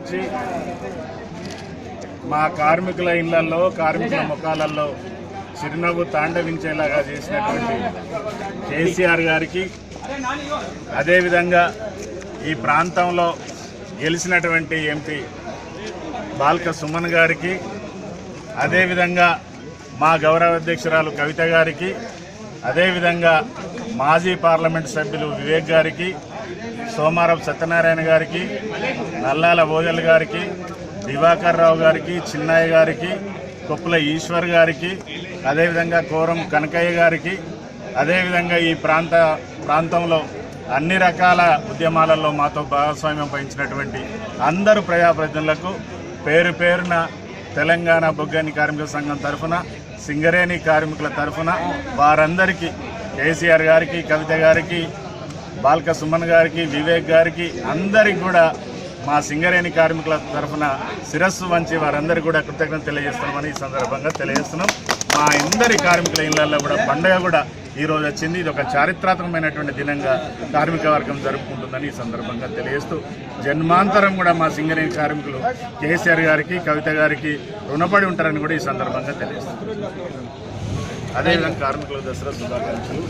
వచ్చి మా కార్మికుల ఇళ్లలో, కార్మికుల ముఖాలలో చిరునవ్వు తాండవించేలాగా చేసినటువంటి కేసీఆర్ గారికి, అదేవిధంగా ఈ ప్రాంతంలో గెలిచినటువంటి ఎంపీ బాల్క సుమన్ గారికి, అదేవిధంగా మా గౌరవ అధ్యక్షురాలు కవిత గారికి, అదేవిధంగా మాజీ పార్లమెంట్ సభ్యులు వివేక్ గారికి, సోమారపు సత్యనారాయణ గారికి, నల్లాల ఓదెల్ గారికి, దివాకర్ రావు గారికి, చిన్నయ్య గారికి, కొప్పుల ఈశ్వర్ గారికి, అదేవిధంగా కోరం కనకయ్య గారికి, అదేవిధంగా ఈ ప్రాంతంలో అన్ని రకాల ఉద్యమాలలో మాతో భాగస్వామ్యం వహించినటువంటి అందరూ ప్రజాప్రతినిధులకు పేరు పేరున తెలంగాణ బొగ్గని కార్మిక సంఘం తరఫున, సింగరేణి కార్మికుల తరఫున వారందరికీ, కేసీఆర్ గారికి, కవిత గారికి, బాల్క సుమన్ గారికి, వివేక్ గారికి అందరికి కూడా మా సింగరేణి కార్మికుల తరఫున శిరస్సు వంచి వారందరికీ కూడా కృతజ్ఞత తెలియజేస్తున్నామని ఈ సందర్భంగా తెలియజేస్తున్నాం. మా అందరి కార్మికుల ఇళ్లలో కూడా పండుగ కూడా ఈరోజు వచ్చింది. ఇది ఒక చారిత్రాత్మకమైనటువంటి దినంగా కార్మిక వర్గం జరుపుకుంటుందని ఈ సందర్భంగా తెలియజేస్తూ, జన్మాంతరం కూడా మా సింగరేణి కార్మికులు కేసీఆర్ గారికి, కవిత గారికి రుణపడి ఉంటారని కూడా ఈ సందర్భంగా తెలియజేస్తున్నాం. అదేవిధంగా కార్మికుల దసరా శుభాకాంక్షలు.